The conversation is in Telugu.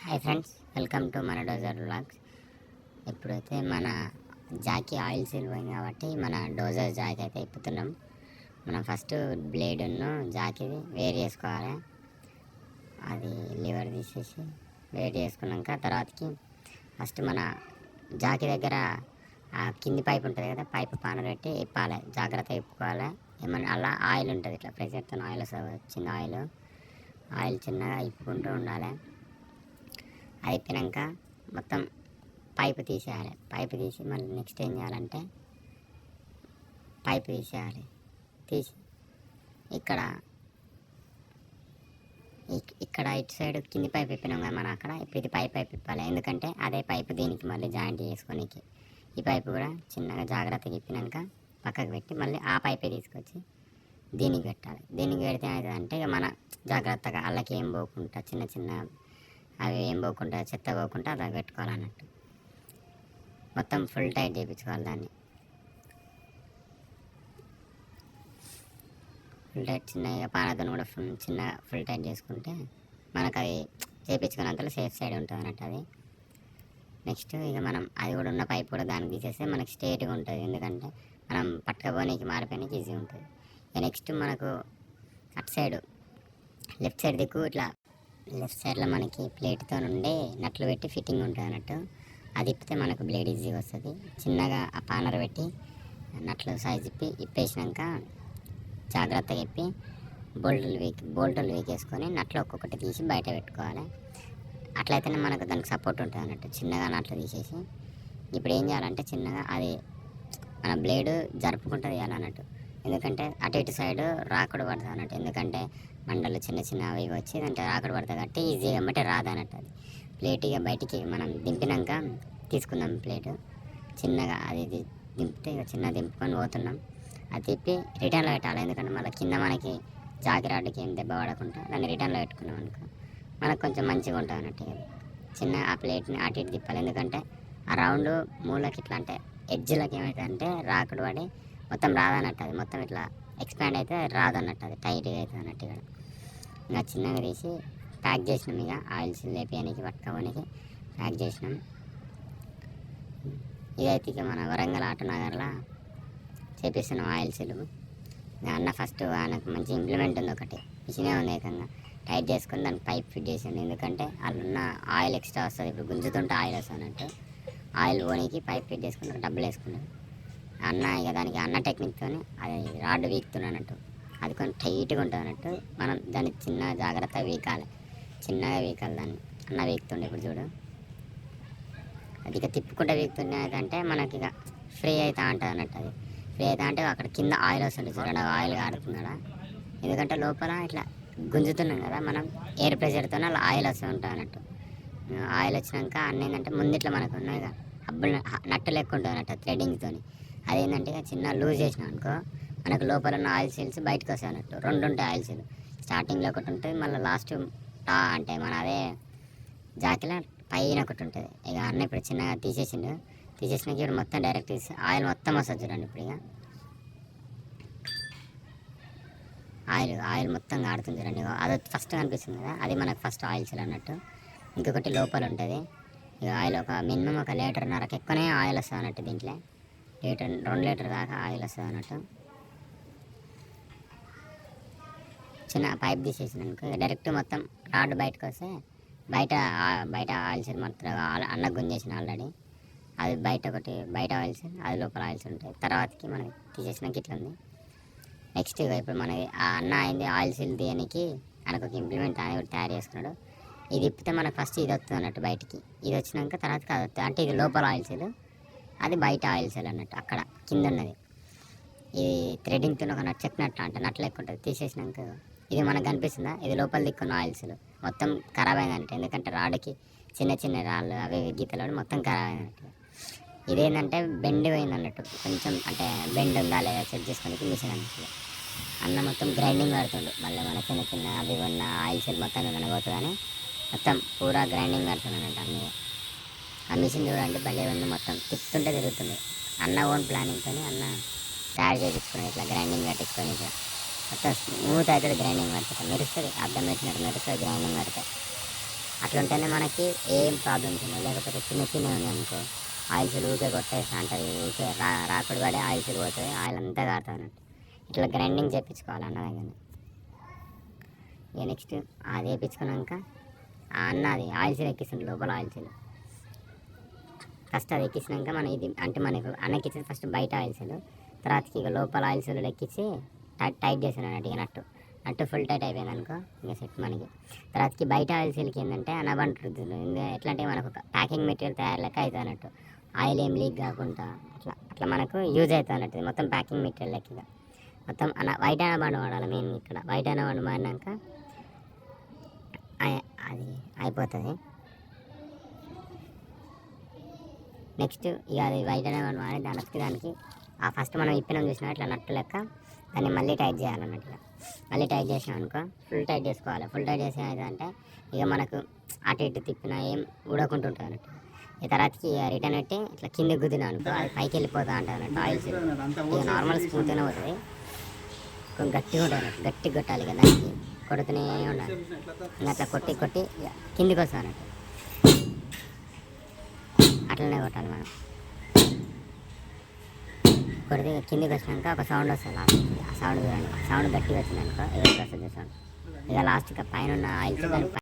హాయ్ ఫ్రెండ్స్, వెల్కమ్ టు మన డోజర్ వ్లాగ్స్. ఇప్పుడైతే మన జాకీ ఆయిల్ సీల్ పోయింది కాబట్టి మన డోజర్ జాకీ అయితే ఇప్పుతున్నాం. మనం ఫస్ట్ బ్లేడును జాకీది వేరు చేసుకోవాలి. అది లివర్ తీసేసి వేరు చేసుకున్నాక తర్వాతకి ఫస్ట్ మన జాకీ దగ్గర ఆ కింది పైప్ ఉంటుంది కదా, పైప్ పాన పెట్టి ఇప్పాలి, జాగ్రత్తగా ఇప్పుకోవాలి. ఏమన్నా అలా ఆయిల్ ఉంటుంది, ఇట్లా ప్రెషర్తో ఆయిల్ చిన్న ఆయిల్ చిన్నగా ఇప్పుకుంటూ ఉండాలి. అయిపోయాక మొత్తం పైపు తీసేయాలి. పైపు తీసి మళ్ళీ నెక్స్ట్ ఏం చేయాలంటే పైపు తీసేయాలి. తీసి ఇక్కడ ఇటు సైడ్ కింది పైపు ఇప్పినాం కదా మనం, అక్కడ ఇప్పుడు ఇది పైపు ఇప్పాలి. ఎందుకంటే అదే పైపు దీనికి మళ్ళీ జాయింట్ చేసుకోనికి. ఈ పైపు కూడా చిన్నగా జాగ్రత్తగా ఇప్పినాక పక్కకు పెట్టి మళ్ళీ ఆ పైపే తీసుకొచ్చి దీనికి పెట్టాలి. దీనికి పెడితే ఏమవుతుందంటే ఇక మన జాగ్రత్తగా అల్లకి ఏం పోకుండా చిన్న అవి ఏం పోకుండా చెత్త పోకుండా అలా పెట్టుకోవాలన్నట్టు. మొత్తం ఫుల్ టైట్ చేయించుకోవాలి దాన్ని. ఫుల్ టైట్ చిన్నగా పానతో కూడా ఫుల్ టైట్ చేసుకుంటే మనకు అది చేయించుకున్నంతలో సేఫ్ సైడ్ ఉంటుంది అన్నట్టు. అది నెక్స్ట్ ఇక మనం అది కూడా ఉన్న పైప్ కూడా దానికి తీసేస్తే మనకి స్ట్రేట్గా ఉంటుంది. ఎందుకంటే మనం పట్టుకపోనీకి మారిపోయినకి ఈజీ ఉంటుంది. ఇక నెక్స్ట్ మనకు అటు సైడు లెఫ్ట్ సైడ్ దిక్కు ఇట్లా లెఫ్ట్ సైడ్లో మనకి ప్లేట్తో నుండి నట్లు పెట్టి ఫిట్టింగ్ ఉంటుంది అన్నట్టు. అది ఇప్పితే మనకు బ్లేడ్ ఈజీగా వస్తుంది. చిన్నగా ఆ పానర్ పెట్టి నట్లు సైజ్ ఇప్పేసినాక జాగ్రత్తగా ఇప్పి బోల్టులు వీకేసుకొని నట్లు ఒక్కొక్కటి తీసి బయట పెట్టుకోవాలి. అట్లయితేనే మనకు దానికి సపోర్ట్ ఉంటుంది అన్నట్టు. చిన్నగా నట్లు తీసేసి ఇప్పుడు ఏం చేయాలంటే చిన్నగా అది మన బ్లేడు జరుపుకుంటుంది అన్నట్టు. ఎందుకంటే అటు ఇటు సైడు రాకుడు పడుతుంది అన్నట్టు. ఎందుకంటే మండలు చిన్న అవి వచ్చి అంటే రాకుడు పడుతుంది కాబట్టి ఈజీగా బట్టి రాదన్నట్టు. అది ప్లేట్ ఇక బయటికి మనం దింపినాక తీసుకుందాం ప్లేటు. చిన్నగా అది దింపితే ఇక చిన్న దింపుకొని పోతున్నాం. అది తిప్పి రిటర్న్లో పెట్టాలి. ఎందుకంటే మళ్ళీ కింద మనకి జాకిరాడ్కి ఏం దెబ్బ పడకుండా దాన్ని రిటర్న్లో పెట్టుకున్నాం అనుకో మనకు కొంచెం మంచిగా ఉంటుంది అన్నట్టు. చిన్న ఆ ప్లేట్ని అటు ఇటు తిప్పాలి. ఎందుకంటే ఆ రౌండ్ మూలకి ఇట్లా అంటే ఎడ్జ్లకి ఏమవుతుంది అంటే రాకుడు పడి మొత్తం రాదన్నట్టు. అది మొత్తం ఇట్లా ఎక్స్పాండ్ అయితే రాదన్నట్టు, అది టైట్గా అవుతుంది అన్నట్టు. ఇక్కడ ఇంకా చిన్నగా తీసి ప్యాక్ చేసినాం. ఇక ఆయిల్స్ లేపియానికి పట్టుకోవడానికి ప్యాక్ చేసినాం. ఇదైతే ఇక మన వరంగల్ ఆటోనగర్లో చేపిస్తున్నాం ఆయిల్ సిలువు. అన్న ఫస్ట్ ఆయనకు మంచి ఇంప్లిమెంట్ ఉంది, ఒకటి మిషనే ఉంది, ఏకంగా టైట్ చేసుకొని దానికి పైప్ ఫిట్ చేసాను. ఎందుకంటే అందులో ఆయిల్ ఎక్స్ట్రా వస్తుంది. ఇప్పుడు గుంజుతుంటే ఆయిల్ వస్తుంది అన్నట్టు. ఆయిల్ పోనీకి పైప్ ఫిట్ చేసుకున్నాను, డబ్బులు వేసుకున్నాను అన్న. ఇక దానికి అన్న టెక్నిక్తో అది రాడ్ వీక్తున్నట్టు. అది కొంచెం టైట్గా ఉంటుంది అన్నట్టు. మనం దాన్ని చిన్న జాగ్రత్తగా వీకాలి, చిన్నగా వీకాలి దాన్ని. అన్న వీక్తుండే ఇప్పుడు చూడు, అది ఇక తిప్పుకుంటే వీక్తుండే అంటే మనకి ఇక ఫ్రీ అవుతా ఉంటుంది అన్నట్టు. అది ఫ్రీ అవుతా అంటే అక్కడ కింద ఆయిల్ వస్తుంది చూడండి, ఆయిల్ కారుతున్నాడా. ఎందుకంటే లోపల ఇట్లా గుంజుతున్నాం కదా మనం, ఎయిర్ ప్రెషర్తో అలా ఆయిల్ వస్తూ ఉంటుంది అన్నట్టు. ఆయిల్ వచ్చినాక అన్నీ ఏంటంటే ముందు ఇట్లా మనకు ఉన్నాయి కదా హబ్బులు నట్టు లెక్క ఉంటుంది అన్నట్టు థ్రెడింగ్తో. అదేంటంటే చిన్న లూజ్ చేసినాం అనుకో మనకు లోపల ఉన్న ఆయిల్ సీల్స్ బయటకు వస్తాయి అన్నట్టు. రెండు ఉంటాయి ఆయిల్ సీల్, స్టార్టింగ్లో ఒకటి ఉంటుంది, మళ్ళీ లాస్ట్ అంటే మన అదే జాకీలో పైన ఒకటి ఉంటుంది. ఇక అన్న ఇప్పుడు చిన్నగా తీసేసినాక ఇప్పుడు మొత్తం డైరెక్ట్ ఆయిల్ మొత్తం వస్తుంది చూడండి. ఇప్పుడు ఇక ఆయిల్ మొత్తం కాడుతుంది చూడండి. అది ఫస్ట్ కనిపిస్తుంది కదా, అది మనకు ఫస్ట్ ఆయిల్ సీల్ అన్నట్టు. ఇంకొకటి లోపల ఉంటుంది. ఇక ఆయిల్ ఒక మినిమం 1.5 లీటర్కి ఎక్కువనే ఆయిల్ వస్తుంది అన్నట్టు. దీంట్లో 2 లీటర్ దాకా ఆయిల్ వస్తుంది అన్నట్టు. చిన్న పైప్ తీసేసినాక డైరెక్ట్ మొత్తం రాడ్ బయటకు వస్తే బయట ఆయిల్ సీల్ మొత్తం అన్న గుంజేసిన ఆల్రెడీ. అది బయట ఆయిల్ సీల్, అది లోపల ఆయిల్ సీల్ ఉంటాయి. తర్వాతకి మనకి తీసేసినాక ఇట్లా ఉంది. నెక్స్ట్ ఇప్పుడు మనకి ఆ అన్న అయింది ఆయిల్ సీల్ తీయడానికి మనకు ఒక ఇంప్లిమెంట్ అనేది తయారు చేసుకున్నాడు. ఇది ఇప్పితే మనకు ఫస్ట్ ఇది వస్తుంది అన్నట్టు బయటికి. ఇది వచ్చినాక తర్వాతకి అది వస్తుంది అంటే ఇది లోపల ఆయిల్ సీల్, అది బయట ఆయిల్ సీల్ అన్నట్టు. అక్కడ కింద ఉన్నది ఇది థ్రెడింగ్తో ఒక చెక్కినట్లు అంటే నట్లు ఎక్కువ ఉంటుంది. తీసేసినాక ఇది మనకు కనిపిస్తుందా, ఇది లోపల దిక్కున్న ఆయిల్ సీల్ మొత్తం ఖరాబ్ అయిందంటే. ఎందుకంటే రాడ్కి చిన్న రాళ్ళు అవి గీతలు మొత్తం ఖరాబ్ అయినట్టు. ఇదేంటంటే బెండ్ పోయింది అన్నట్టు, కొంచెం అంటే బెండ్ ఉందా లేదా చెక్ చేసుకోనికి మిషన్ అన్నట్టు. అన్న మొత్తం గ్రైండింగ్ పడుతుండు, మళ్ళీ మన చిన్న అవి ఉన్న ఆయిల్ సీల్ మొత్తం ఏమైనా పోతుందని మొత్తం పూరా గ్రైండింగ్ పడుతుంది అన్నట్టు. అన్నీ ఆ మిషన్ చూడండి భలే ఉంది, మొత్తం తిప్పుతుంటే తిరుగుతుంది. అన్న ఓన్ ప్లానింగ్తో అన్న తయారు చేయించుకుని ఇట్లా గ్రైండింగ్ కట్టించుకొని ఇట్లా మొత్తం స్మూత్ అవుతుంది. గ్రైండింగ్ పడుతుంది, మెరుస్తుంది, అర్థం పెట్టినట్టు మెరుస్తుంది గ్రైండింగ్ పడుతుంది. అట్లుంటేనే మనకి ఏం ప్రాబ్లమ్స్ ఉన్నాయి. లేకపోతే చిన్న చిన్నవి ఉన్నాయి అనుకో, ఆయిల్స్ ఊరికే కొట్టేస్తా ఉంటుంది, ఊరికే రాకుడు పడే ఆయిల్స్ పోతుంది, ఆయిల్ అంతా కారుతుంది. ఇట్లా గ్రైండింగ్ చేయించుకోవాలి అన్న దగ్గర. ఇక నెక్స్ట్ అది వేయించుకున్నాక అన్నది ఆయిల్స్ ఎక్కిస్తుంది లోపల ఆయిల్స్. ఫస్ట్ అది ఎక్కించినాక మనం ఇది అంటే మనకు అన్నెక్కించింది ఫస్ట్ బయట ఆయిల్స్, తర్వాతకి ఇక లోపల ఆయిల్స్ ఎక్కించి టైట్ చేసాను అన్నట్టు. ఇక నట్టు ఫుల్ టైట్ అయిపోయింది అనుకో, ఇంకా సెట్ మనకి. తర్వాతకి బయట ఆయిల్స్కి ఏంటంటే అనబంటుంది, ఇంకా ఎట్లా అంటే మనకు ప్యాకింగ్ మెటీరియల్ తయారు లెక్క అవుతుంది అన్నట్టు. ఆయిల్ ఏం లీక్ కాకుండా అట్లా మనకు యూజ్ అవుతుంది అన్నట్టు. మొత్తం ప్యాకింగ్ మెటీరియల్ లెక్క మొత్తం వైట్ అనబండ వాడాలి మెయిన్. ఇక్కడ వైట్ అనబండ వాడినాక అది అయిపోతుంది. నెక్స్ట్ ఇక అది వైట్ అనబండ వాడి దానికి ఫస్ట్ మనం ఇప్పినాం చూసినా ఇట్లా నట్టు లెక్క దాన్ని మళ్ళీ టైట్ చేయాలన్నట్టు. మళ్ళీ టైట్ చేసినాం అనుకో, ఫుల్ టైట్ చేసుకోవాలి. ఫుల్ టైట్ చేసే అంటే ఇక మనకు అటు ఇటు తిప్పినా ఏం ఊడకుంటుంటుంది అన్నట్టు. ఈ తర్వాతకి రిటర్న్ పెట్టి ఇట్లా కింద గుద్దినా అనుకో, అది పైకి వెళ్ళిపోతా ఉంటుంది అన్నట్టు ఆయిల్స్. ఇక నార్మల్ స్మూత్గానే పోతుంది, కొంచెం గట్టిగా ఉంటుంది అన్నట్టు. గట్టిగా కొట్టాలి కదా, దానికి కొడుతూనే ఉండాలి. ఇంకా అట్లా కొట్టి ఇక కిందికి వస్తుంది అన్నట్టు. అట్లనే కొట్టాలి మనం. కొడితే కిందికి వచ్చినాక ఒక సౌండ్ వస్తుంది లాస్ట్. ఆ సౌండ్ చూడండి, సౌండ్ గట్టిగా వచ్చింది అనుకో, ఇక వస్తుంది సౌండ్. ఇక లాస్ట్ పైన ఉన్న ఆయిల్స్ దాని